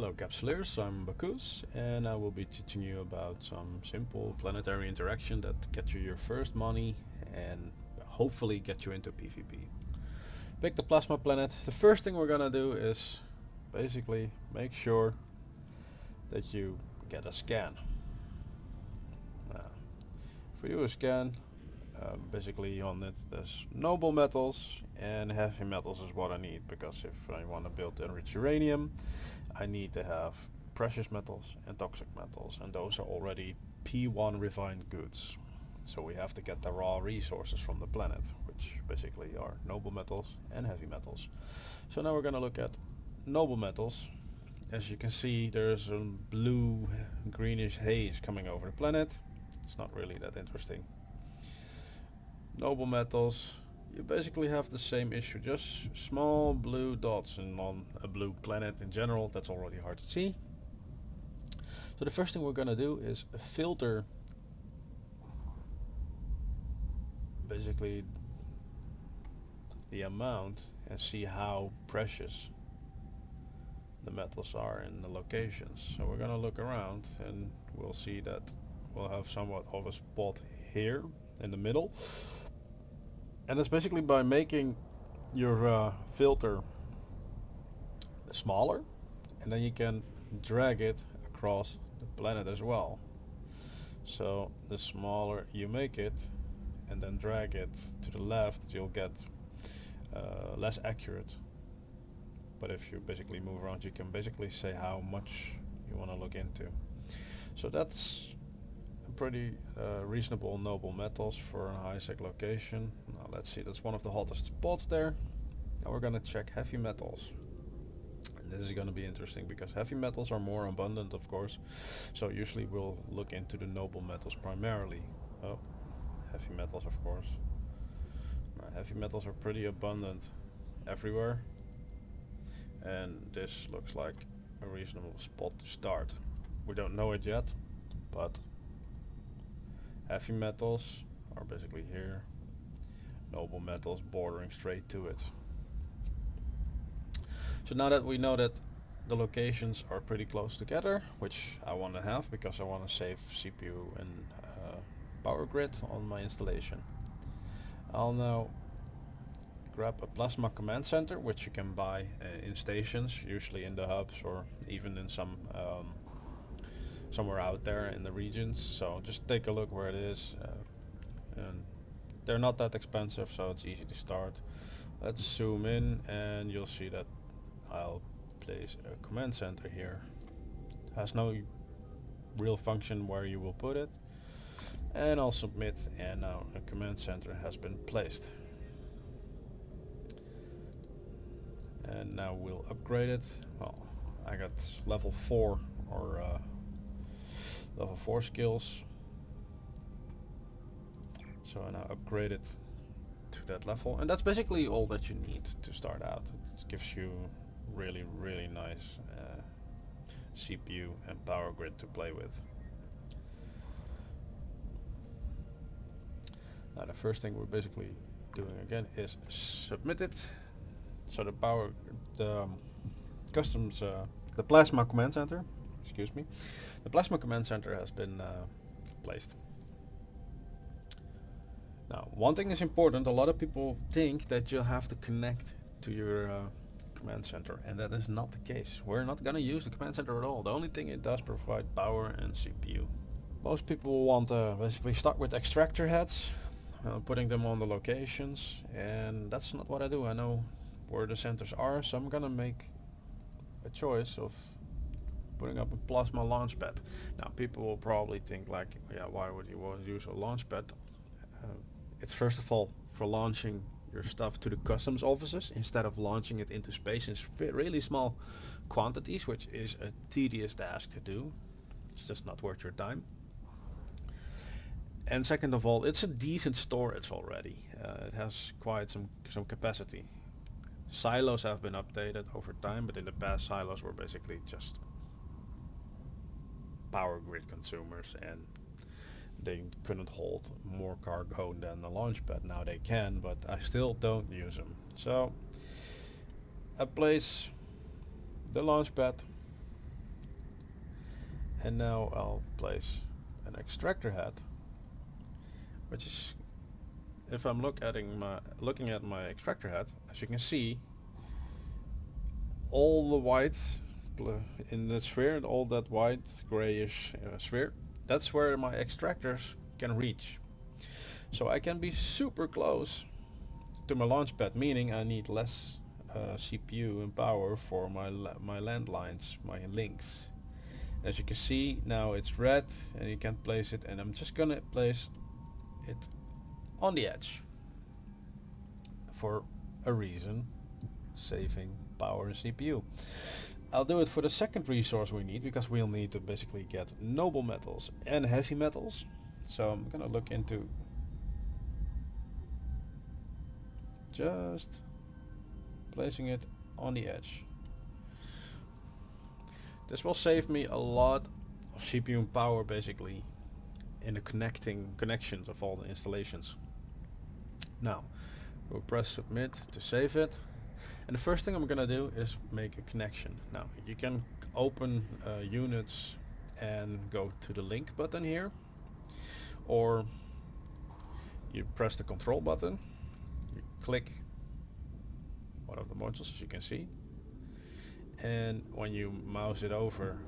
Hello Capsuleers, I'm Bakus and I will be teaching you about some simple planetary interaction that get you your first money and hopefully get you into PvP. Pick the plasma planet. The first thing we're gonna do is basically make sure that you get a scan. For you a scan, basically on it there's noble metals and heavy metals is what I need, because if I want to build enriched uranium I need to have precious metals and toxic metals, and those are already P1 refined goods. So we have to get the raw resources from the planet, which basically are noble metals and heavy metals. So now we're going to look at noble metals. As you can see, there's a blue greenish haze coming over the planet. It's not really that interesting. Noble metals, you basically have the same issue, just small blue dots, and on a blue planet in general that's already hard to see. So the first thing we're going to do is filter basically the amount and see how precious the metals are in the locations. So we're going to look around and we'll see that we'll have somewhat of a spot here in the middle, and it's basically by making your filter smaller, and then you can drag it across the planet as well. So the smaller you make it and then drag it to the left, you'll get less accurate. But if you basically move around, you can basically say how much you want to look into. So that's a pretty reasonable noble metals for a high-sec location. Now let's see, that's one of the hottest spots there. Now we're gonna check heavy metals. And this is gonna be interesting because heavy metals are more abundant, of course. So usually we'll look into the noble metals primarily. Oh, heavy metals, of course. Heavy metals are pretty abundant everywhere, and this looks like a reasonable spot to start. We don't know it yet, but heavy metals are basically here, noble metals bordering straight to it. So now that we know that the locations are pretty close together, which I want to have because I want to save CPU and power grid on my installation, I'll now grab a plasma command center, which you can buy in stations, usually in the hubs or even in some somewhere out there in the regions. So just take a look where it is, and they're not that expensive, so it's easy to start. Let's zoom in and you'll see that I'll place a command center here. It has no real function where you will put it, and I'll submit, and now a command center has been placed. And now we'll upgrade it. Well, I got level 4 or level 4 skills, so I now upgrade it to that level, and that's basically all that you need to start out. It gives you really nice CPU and power grid to play with. Now the first thing we're basically doing again is submit it. So the customs, the plasma command center, excuse me, the plasma command center has been placed. Now one thing is important, a lot of people think that you'll have to connect to your command center, and that is not the case. We're not going to use the command center at all. The only thing it does provide power and CPU. Most people want to basically start with extractor heads, putting them on the locations, and that's not what I do. I know where the centers are, so I'm gonna make a choice of putting up a plasma launch pad. Now people will probably think like, yeah, why would you want to use a launch pad? It's first of all for launching your stuff to the customs offices instead of launching it into space in really small quantities, which is a tedious task to do. It's just not worth your time. And second of all, it's a decent storage already. It has quite some capacity. Silos have been updated over time, but in the past silos were basically just power grid consumers, and they couldn't hold more cargo than the launch pad. Now they can, but I still don't use them. So I place the launch pad, And now I'll place an extractor head, which is, if I'm looking at my extractor head, as you can see, all the white in the sphere, all that white grayish sphere, that's where my extractors can reach. So I can be super close to my launch pad, meaning I need less CPU and power for my landlines, my links. As you can see, now it's red and you can place it, and I'm just gonna place it on the edge for a reason, saving power and CPU. I'll do it for the second resource we need, because we'll need to basically get noble metals and heavy metals. So I'm gonna look into just placing it on the edge. This will save me a lot of CPU and power basically in the connections of all the installations. Now we'll press submit to save it, and the first thing I'm gonna do is make a connection. Now you can open units and go to the link button here, or you press the control button, you click one of the modules, as you can see, and when you mouse it over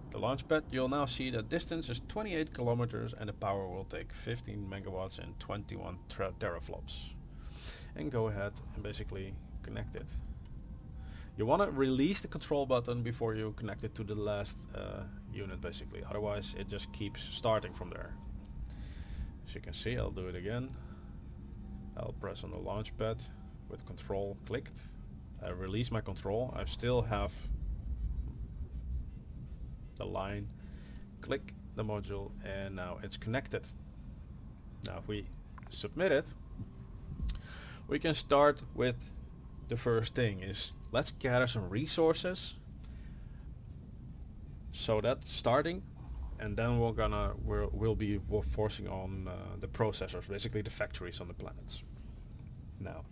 the launchpad, you'll now see that distance is 28 kilometers and the power will take 15 megawatts and 21 teraflops. And go ahead and basically connect it. You want to release the control button before you connect it to the last unit basically, otherwise it just keeps starting from there. As you can see, I'll do it again. I'll press on the launchpad with control clicked. I release my control. I still have the line, click the module, and now it's connected. Now if we submit it, we can start with the first thing is let's gather some resources. So that's starting, and then we'll be forcing on the processors, basically the factories on the planets. Now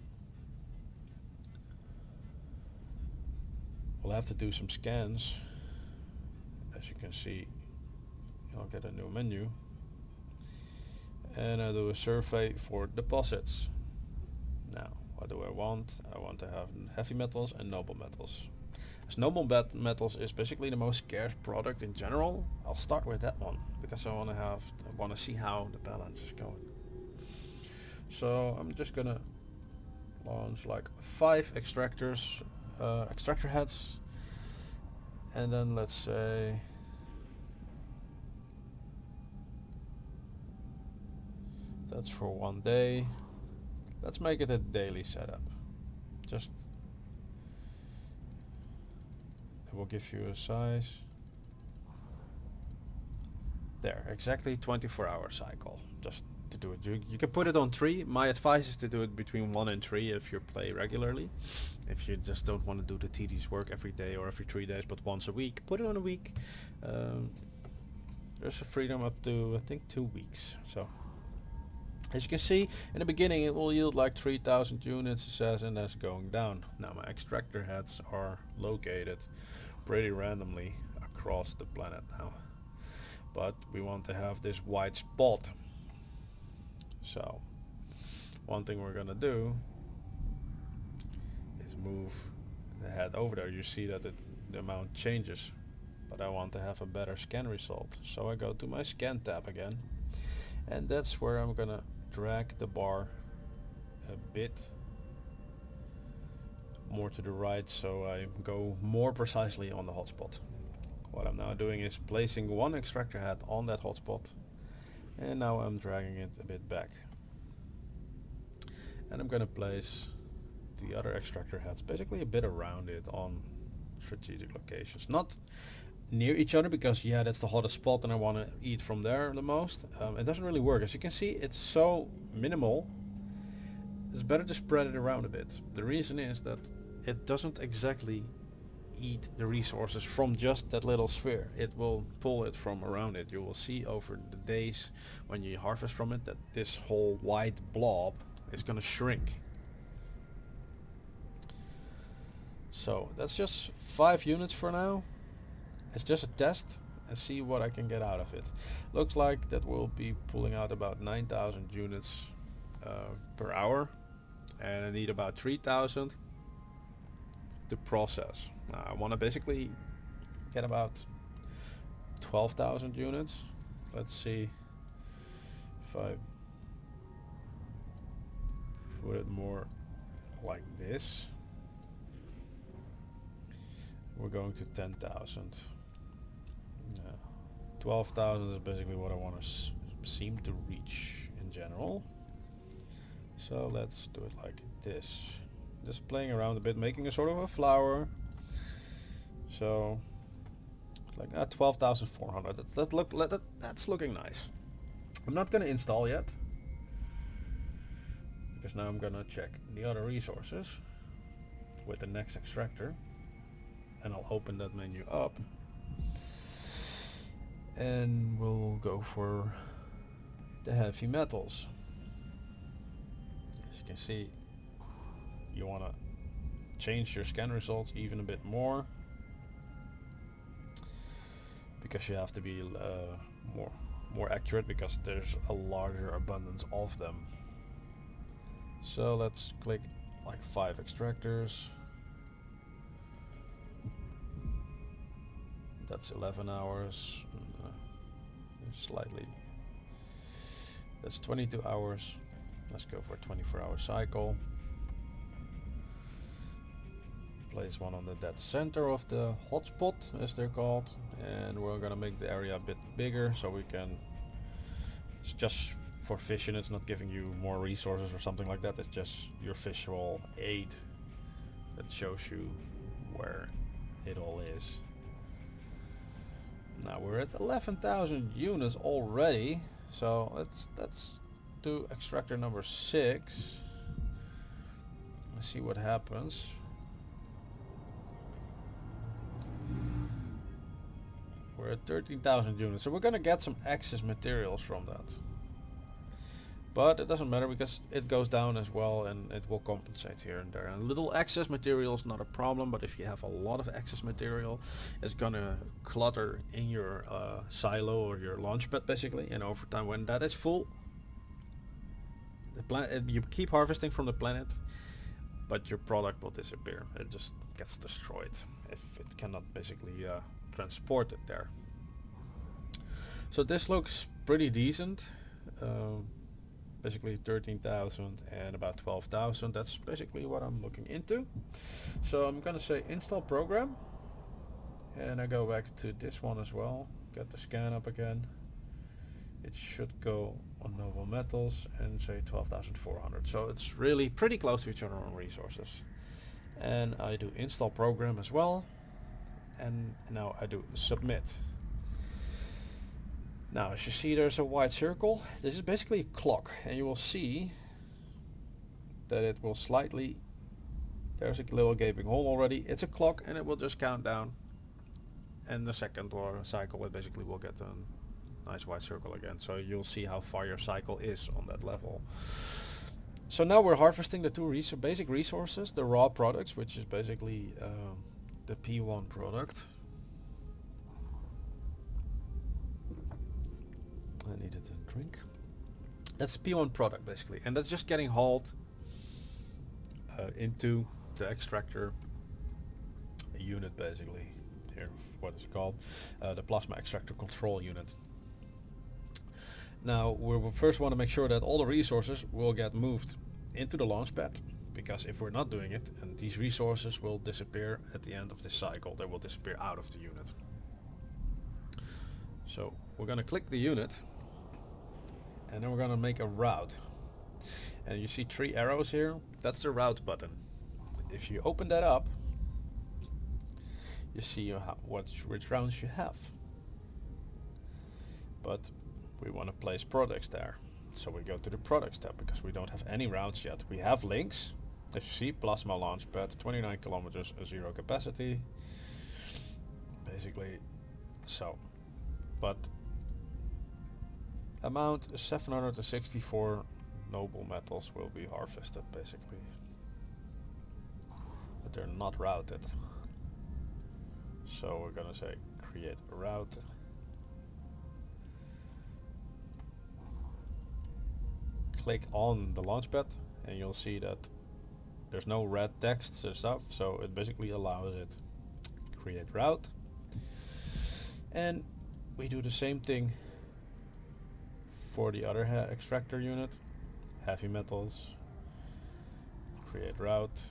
we'll have to do some scans. As you can see, I'll get a new menu and I do a survey for deposits. Now what do I want? I want to have heavy metals and noble metals. As noble metals is basically the most scarce product in general, I'll start with that one because I want to see how the balance is going. So I'm just gonna launch like 5 extractors, extractor heads, and then let's say that's for one day. Let's make it a daily setup. Just it will give you a size. There, exactly 24-hour cycle. Just to do it. You can put it on 3. My advice is to do it between 1 and 3 if you play regularly. If you just don't want to do the tedious work every day or every 3 days, but once a week, put it on a week. There's a freedom up to I think 2 weeks. So as you can see, in the beginning it will yield like 3000 units, it says, and that's going down. Now my extractor heads are located pretty randomly across the planet now, but we want to have this white spot. So one thing we're gonna do is move the head over there. You see that the amount changes, but I want to have a better scan result. So I go to my scan tab again, and that's where I'm gonna drag the bar a bit more to the right so I go more precisely on the hotspot. What I'm now doing is placing one extractor head on that hotspot, and now I'm dragging it a bit back. And I'm gonna place the other extractor heads basically a bit around it on strategic locations. Not near each other because yeah, that's the hottest spot and I want to eat from there the most. It doesn't really work. As you can see, it's so minimal. It's better to spread it around a bit. The reason is that it doesn't exactly eat the resources from just that little sphere. It will pull it from around it. You will see over the days when you harvest from it that this whole white blob is gonna shrink. So that's just 5 units for now. It's just a test. and see what I can get out of it. Looks like that will be pulling out about 9,000 units per hour, and I need about 3,000 to process. I want to basically get about 12,000 units. Let's see if I put it more like this. We're going to 10,000. 12,000 is basically what I want to seem to reach in general. So let's do it like this. Just playing around a bit, making a sort of a flower. So like 12,400. That's looking nice. I'm not gonna install yet, because now I'm gonna check the other resources with the next extractor, and I'll open that menu up, and we'll go for the heavy metals. As you can see, you want to change your scan results even a bit more, because you have to be more accurate, because there's a larger abundance of them. So let's click like 5 extractors. That's 11 hours. Slightly. That's 22 hours. Let's go for a 24-hour cycle. Place one on the dead center of the hotspot, as they're called, and we're gonna make the area a bit bigger so we can. It's just for fishing. It's not giving you more resources or something like that. It's just your visual aid that shows you where it all is. Now we're at 11,000 units already, so let's do extractor number 6. Let's see what happens. We're at 13,000 units, so we're gonna get some excess materials from that. But it doesn't matter, because it goes down as well, and it will compensate here and there. And little excess material is not a problem, but if you have a lot of excess material, it's gonna clutter in your silo or your launch pad basically. And over time, when that is full, you keep harvesting from the planet, but your product will disappear. It just gets destroyed if it cannot basically transport it there. So this looks pretty decent. Basically 13,000 and about 12,000. That's basically what I'm looking into. So I'm gonna say install program, and I go back to this one as well, get the scan up again. It should go on noble metals and say 12,400. So it's really pretty close to each other on resources. And I do install program as well, and now I do submit. Now, as you see, there's a white circle. This is basically a clock, and you will see that it will slightly, there's a little gaping hole already. It's a clock, and it will just count down, and the second or cycle it basically will get a nice white circle again. So you'll see how far your cycle is on that level. So now we're harvesting the two basic resources, the raw products, which is basically the P1 product. I needed a drink. That's the P1 product basically, and that's just getting hauled into the extractor unit basically. Here, what is it called? The plasma extractor control unit. Now we first want to make sure that all the resources will get moved into the launch pad, because if we're not doing it, and these resources will disappear at the end of this cycle, they will disappear out of the unit. So we're going to click the unit, and then we're going to make a route. And you see 3 arrows here, that's the route button. If you open that up, you see which routes you have. But we want to place products there. So we go to the products tab, because we don't have any routes yet. We have links. As you see, plasma launch pad, 29 kilometers, 0 capacity. Basically, so. But amount 764 noble metals will be harvested basically, but they're not routed. So we're gonna say create a route, click on the launchpad and you'll see that there's no red text and stuff, so it basically allows it. Create route, and we do the same thing for the other extractor unit. Heavy metals, create route,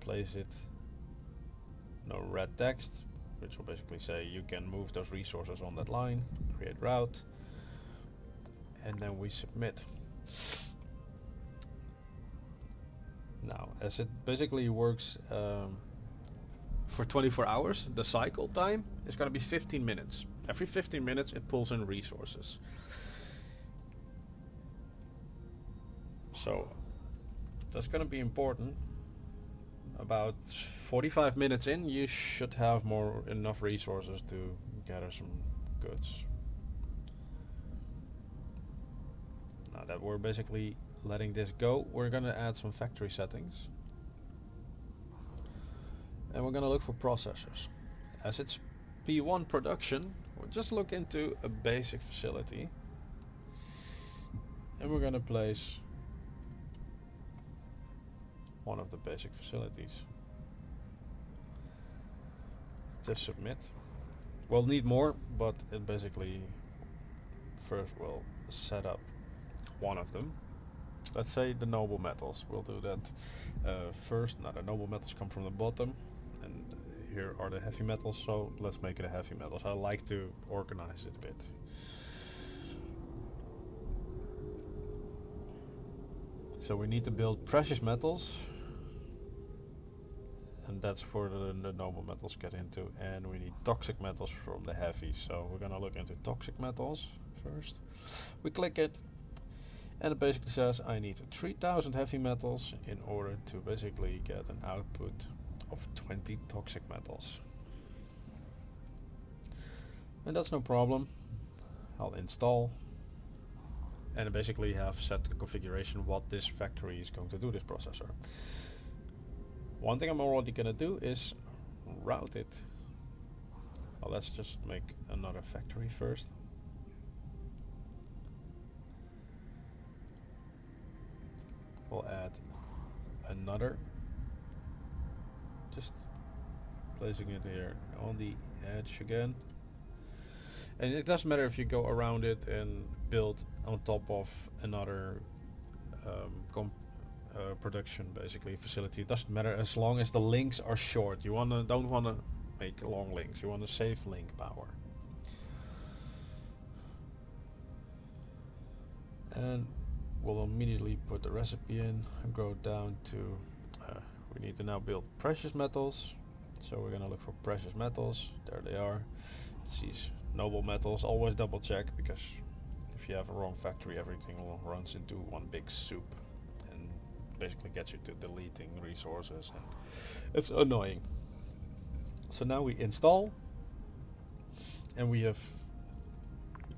place it, no red text, which will basically say you can move those resources on that line, create route, and then we submit. Now, as it basically works for 24 hours, the cycle time is going to be 15 minutes. Every 15 minutes it pulls in resources. So that's going to be important. About 45 minutes in, you should have enough resources to gather some goods. Now that we're basically letting this go, we're going to add some factory settings. And we're going to look for processors. As it's P1 production, we'll just look into a basic facility. And we're going to place one of the basic facilities. Just submit. We'll need more, but it basically first will set up one of them. Let's say the noble metals. We'll do that first. Now the noble metals come from the bottom, and here are the heavy metals, so let's make it a heavy metals. I like to organize it a bit. So we need to build precious metals, and that's for the noble metals get into, and we need toxic metals from the heavy, so we're gonna look into toxic metals first. We click it, and it basically says I need 3000 heavy metals in order to basically get an output of 20 toxic metals. And that's no problem. I'll install, and I basically have set the configuration what this factory is going to do, this processor. One thing I'm already gonna do is route it. Well, let's just make another factory first. We'll add another, just placing it here on the edge again. And it doesn't matter if you go around it and build on top of another production basically facility. It doesn't matter as long as the links are short. You don't wanna make long links. You want to save link power. And we'll immediately put the recipe in and go down to we need to now build precious metals, so we're gonna look for precious metals. There they are. It's these noble metals. Always double check, because if you have a wrong factory, everything runs into one big soup and basically gets you to deleting resources, and it's annoying. So now we install, and we have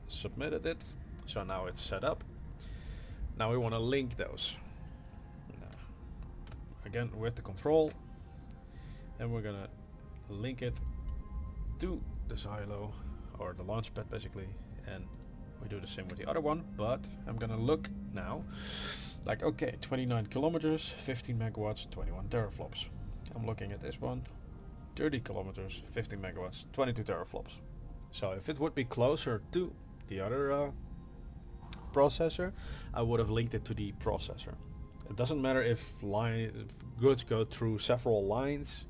submitted it, so now it's set up. Now we want to link those. Again with the control, and we're gonna link it to the silo or the launchpad basically, and we do the same with the other one, but I'm gonna look now like, okay, 29 kilometers, 15 megawatts, 21 teraflops. I'm looking at this one, 30 kilometers, 15 megawatts, 22 teraflops. So if it would be closer to the other processor, I would have linked it to the processor. It doesn't matter if goods go through several lines,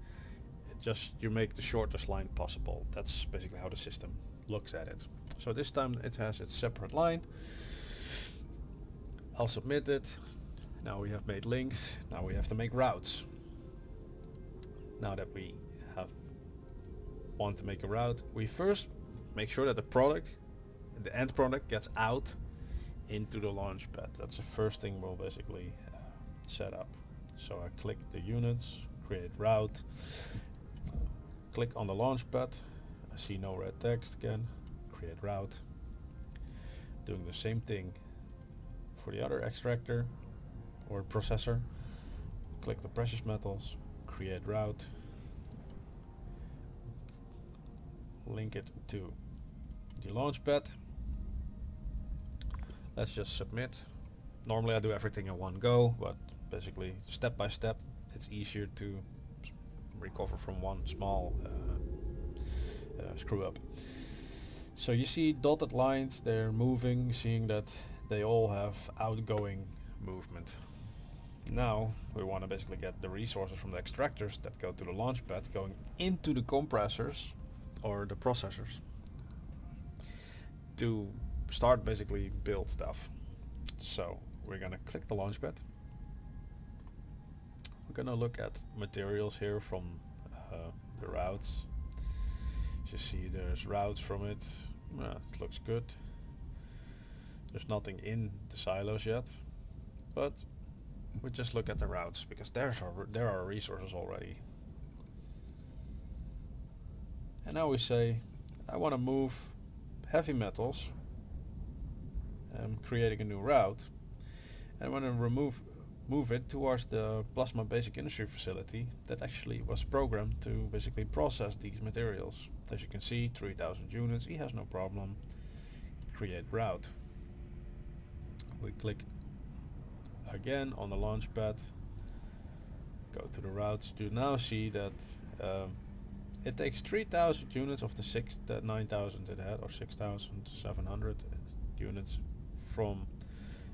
just you make the shortest line possible. That's basically how the system looks at it. So this time it has its separate line. I'll submit it. Now we have made links. Now we have to make routes. Now that we want to make a route, we first make sure that the end product gets out into the launchpad. That's the first thing we'll basically set up. So I click the units, create route, click on the launchpad. I see no red text again. Create route. Doing the same thing for the other extractor or processor. Click the precious metals, create route, link it to the launchpad. Let's just submit. Normally I do everything in one go, but basically step by step it's easier to recover from one small screw up. So you see dotted lines, they're moving, seeing that they all have outgoing movement. Now we want to basically get the resources from the extractors that go to the launch pad going into the compressors or the processors to start basically build stuff. So we're gonna click the launch pad. We're gonna look at materials here from the routes. As you see, there's routes from it. It looks good. There's nothing in the silos yet, but we just look at the routes because there are resources already. And now we say, I want to move heavy metals. I'm creating a new route. And I want to move it towards the Plasma Basic Industry facility that actually was programmed to basically process these materials. As you can see, 3000 units, he has no problem. Create route. We click again on the launch pad, go to the routes. You now see that it takes 3000 units of the 9000 it had, or 6700 units from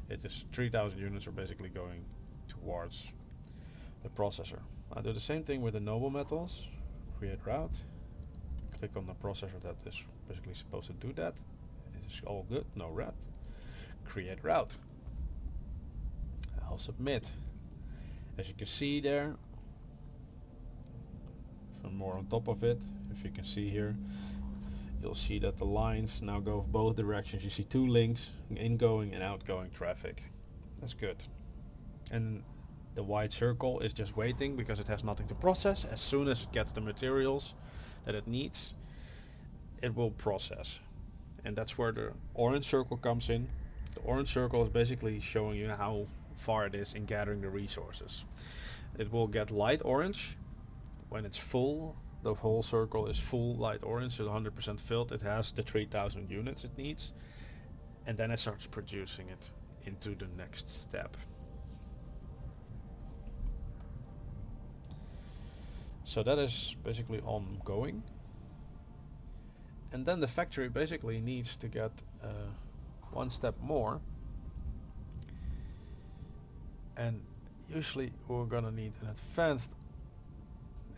it. Is 3000 units are basically going towards the processor. I do the same thing with the noble metals. Create route. Click on the processor that is basically supposed to do that. It is all good, no red. Create route. I'll submit. As you can see there, some more on top of it, if you can see here, you'll see that the lines now go both directions. You see two links, ingoing and outgoing traffic. That's good. And the white circle is just waiting because it has nothing to process. As soon as it gets the materials that it needs, it will process. And that's where the orange circle comes in. The orange circle is basically showing you how far it is in gathering the resources. It will get light orange when it's full. The whole circle is full light orange, so 100% filled. It has the 3000 units it needs, and then it starts producing it into the next step. So that is basically ongoing. And then the factory basically needs to get one step more. And usually we're gonna need an advanced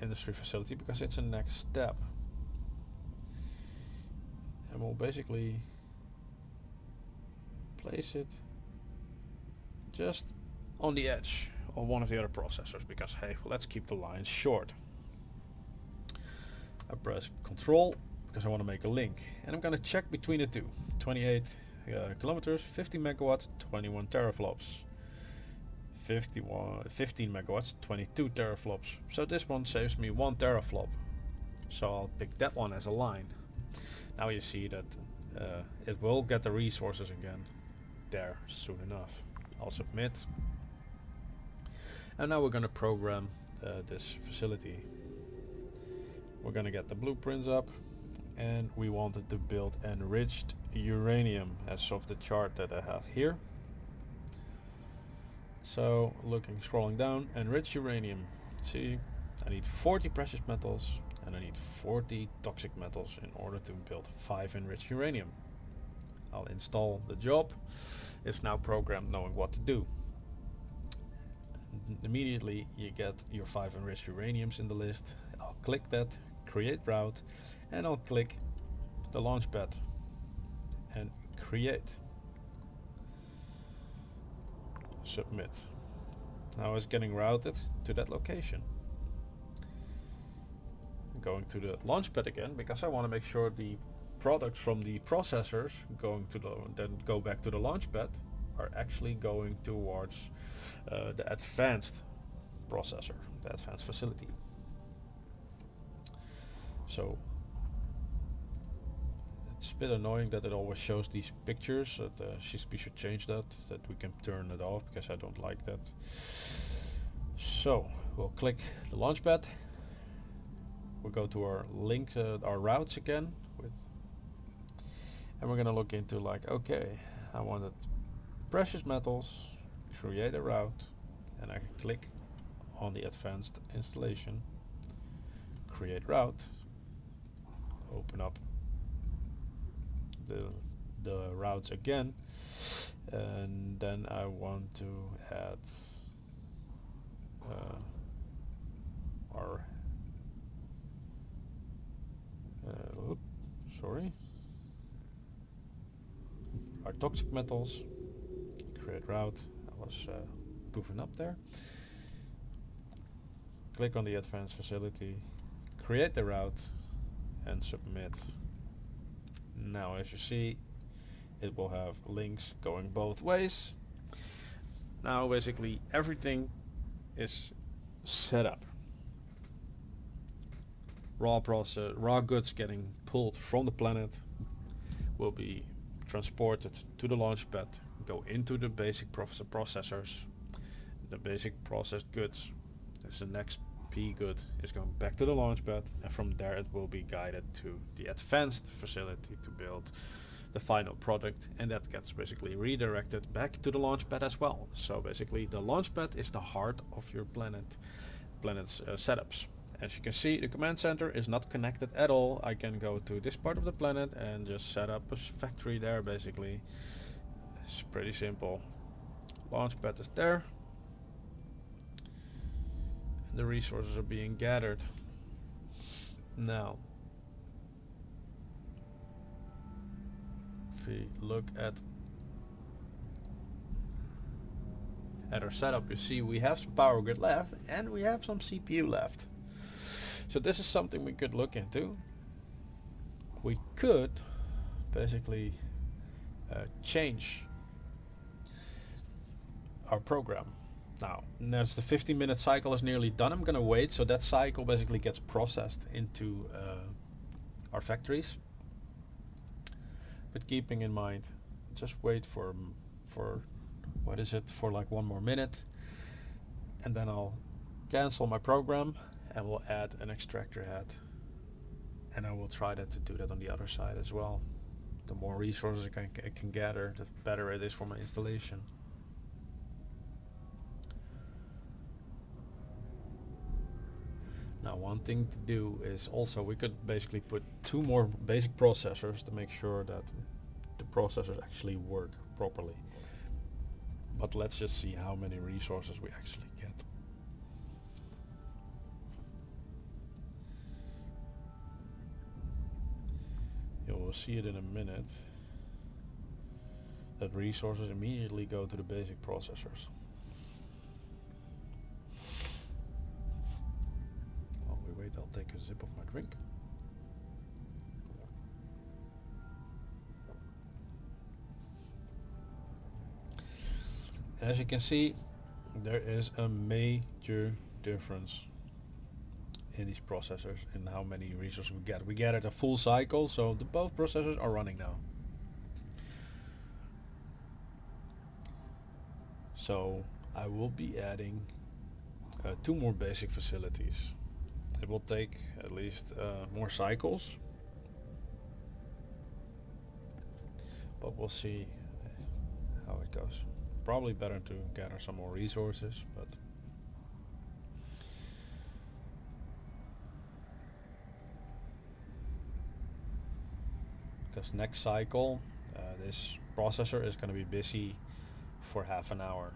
industry facility because it's a next step. And we'll basically place it just on the edge of one of the other processors because hey, let's keep the lines short. I press Control because I want to make a link, and I'm going to check between the two. 28 kilometers, 50 megawatts, 21 teraflops. 15 megawatts, 22 teraflops. So this one saves me 1 teraflop. So I'll pick that one as a line. Now you see that it will get the resources again there soon enough. I'll submit. And now we're going to program this facility. We're going to get the blueprints up, and we wanted to build enriched uranium as of the chart that I have here. So scrolling down, enriched uranium. See, I need 40 precious metals and I need 40 toxic metals in order to build 5 enriched uranium. I'll install the job. It's now programmed knowing what to do. Immediately you get your 5 enriched uraniums in the list. I'll click that, create route, and I'll click the launch pad and create. Submit. Now it's getting routed to that location. I'm going to the launch pad again because I want to make sure the products from the processors then go back to the launch pad are actually going towards the advanced processor, the advanced facility. So it's a bit annoying that it always shows these pictures. We should change that we can turn it off because I don't like that. So we'll click the launchpad. We'll go to our links, our routes again, and we're gonna look into like, okay, I wanted precious metals, create a route, and I can click on the advanced installation, create route, open up the routes again, and then I want to add our sorry, our toxic metals, create route. I was goofing up there. Click on the advanced facility, create the route, and submit. Now as you see, it will have links going both ways. Now basically everything is set up. Raw goods getting pulled from the planet will be transported to the launch pad, go into the basic processors. The basic processed goods, as the next P good, is going back to the launch pad, and from there it will be guided to the advanced facility to build the final product, and that gets basically redirected back to the launch pad as well. So basically the launch pad is the heart of your planet's setups. As you can see, the command center is not connected at all. I can go to this part of the planet and just set up a factory there basically. It's pretty simple. Launch pad is there. The resources are being gathered. Now, if we look at our setup, you see we have some power grid left and we have some CPU left. So this is something we could look into. We could basically change our program. Now, as the 15-minute cycle is nearly done, I'm gonna wait so that cycle basically gets processed into our factories. But keeping in mind, just wait for what is it, for like 1 more minute, and then I'll cancel my program and we'll add an extractor head, and I will try to do that on the other side as well. The more resources I can gather, the better it is for my installation. Now one thing to do is also we could basically put 2 more basic processors to make sure that the processors actually work properly. But let's just see how many resources we actually get. You will see it in a minute that resources immediately go to the basic processors. While we wait, I'll take a sip of my drink. As you can see, there is a major difference in these processors and how many resources we get. We get it a full cycle, so both processors are running now. So I will be adding 2 more basic facilities. It will take at least more cycles, but we'll see how it goes. Probably better to gather some more resources, but because next cycle this processor is going to be busy for half an hour,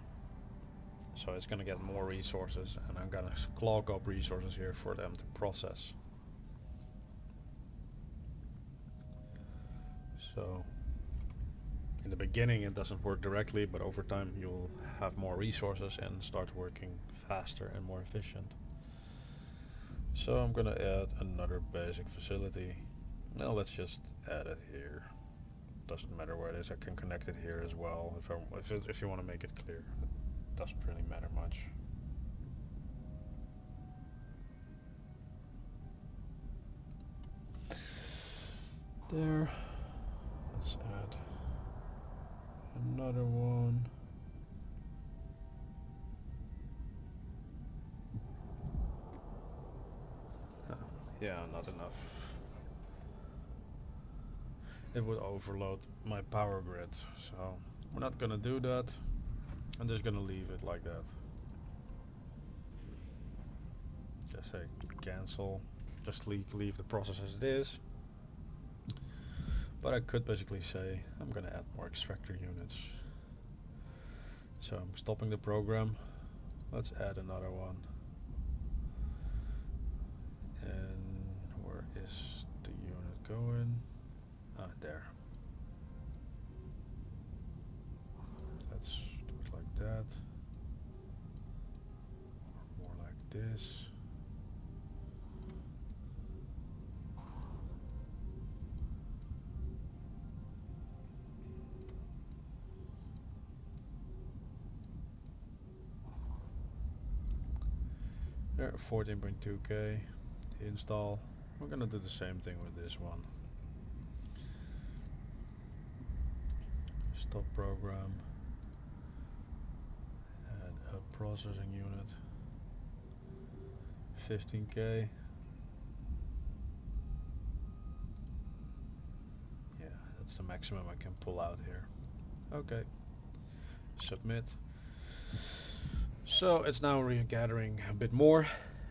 so it's going to get more resources, and I'm going to clog up resources here for them to process. So in the beginning it doesn't work directly, but over time you'll have more resources and start working faster and more efficient. So I'm gonna add another basic facility. Now let's just add it here. Doesn't matter where it is, I can connect it here as well if you want to make it clear. It doesn't really matter much. There. Let's add another one. Yeah, not enough. It would overload my power grid, so We're not gonna do that. I'm just gonna leave it like that. Just say cancel. Just leave the process as it is. But I could basically say I'm gonna add more extractor units. So I'm stopping the program. Let's add another one. And where is the unit going? Ah, there. Let's do it like that. Or more like this. There, 14.2k. Install. We're gonna do the same thing with this one. Stop program. Add a processing unit. 15k. Yeah, that's the maximum I can pull out here. Okay. Submit. So it's now regathering a bit more.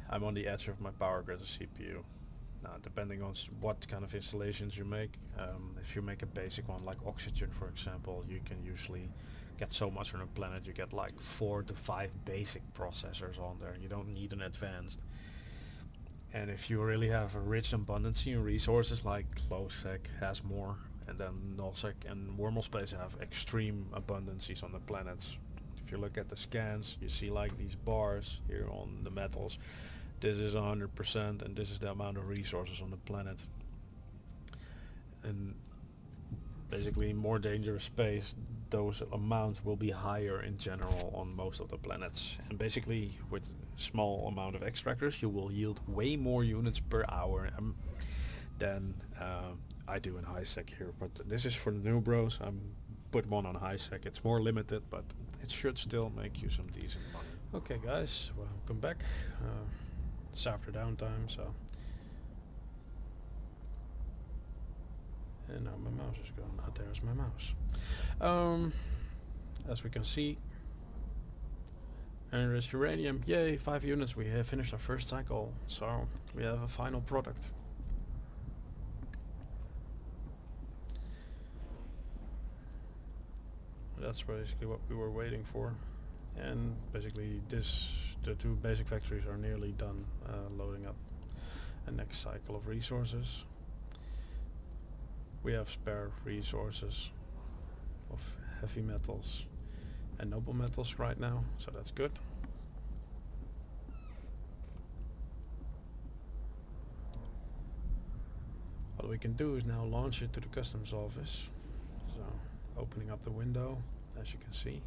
I'm on the edge of my power grid of CPU. Now, depending on what kind of installations you make, if you make a basic one like oxygen, for example, you can usually get so much on a planet. You get like 4 to 5 basic processors on there. You don't need an advanced. And if you really have a rich abundance in resources, like low-sec has more, and then null-sec and wormhole space have extreme abundances on the planets. If you look at the scans, you see like these bars here on the metals. This is 100% and this is the amount of resources on the planet. And basically in more dangerous space, those amounts will be higher in general on most of the planets. And basically with small amount of extractors you will yield way more units per hour than I do in high sec here. But this is for the new bros. I'm put one on high sec. It's more limited, but it should still make you some decent money. Okay guys, welcome back. It's after downtime, so. And now my mouse is gone. Ah, there's my mouse. As we can see, enriched uranium. Yay, 5 units. We have finished our first cycle, so we have a final product. That's basically what we were waiting for. And basically the 2 basic factories are nearly done loading up a next cycle of resources. We have spare resources of heavy metals and noble metals right now, so that's good. What we can do is now launch it to the customs office. So opening up the window, as you can see.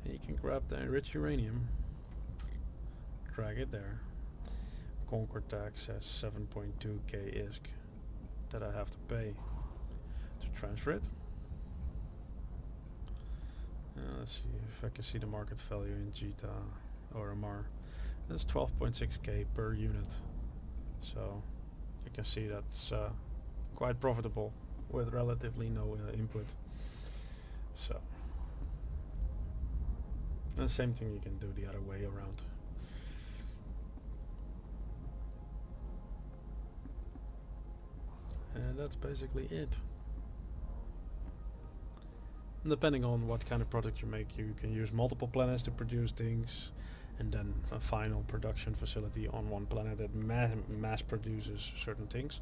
And you can grab the enriched uranium, drag it there. Concord tax says 7.2k ISK that I have to pay to transfer it. Let's see if I can see the market value in JITA or MR. That's 12.6k per unit. So you can see that's quite profitable with relatively no input. So, and the same thing you can do the other way around. And that's basically it. And depending on what kind of product you make, you can use multiple planets to produce things, and then a final production facility on one planet that mass produces certain things,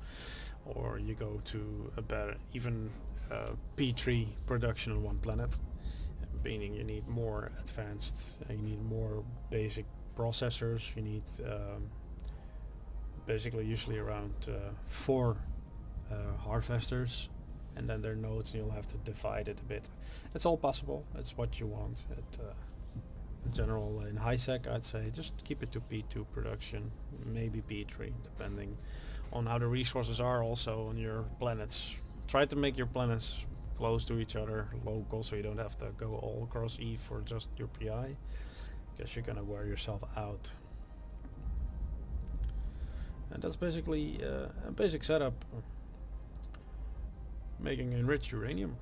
or you go to a better, even P3 production on one planet, meaning you need more advanced, you need more basic processors, you need basically usually around 4 harvesters, and then their nodes, and you'll have to divide it a bit. It's all possible, it's what you want. In general, in high sec I'd say just keep it to P2 production, maybe P3, depending on how the resources are also on your planets. Try to make your planets close to each other, local, so you don't have to go all across E for just your PI, because you're gonna wear yourself out. And that's basically a basic setup. Making enriched uranium.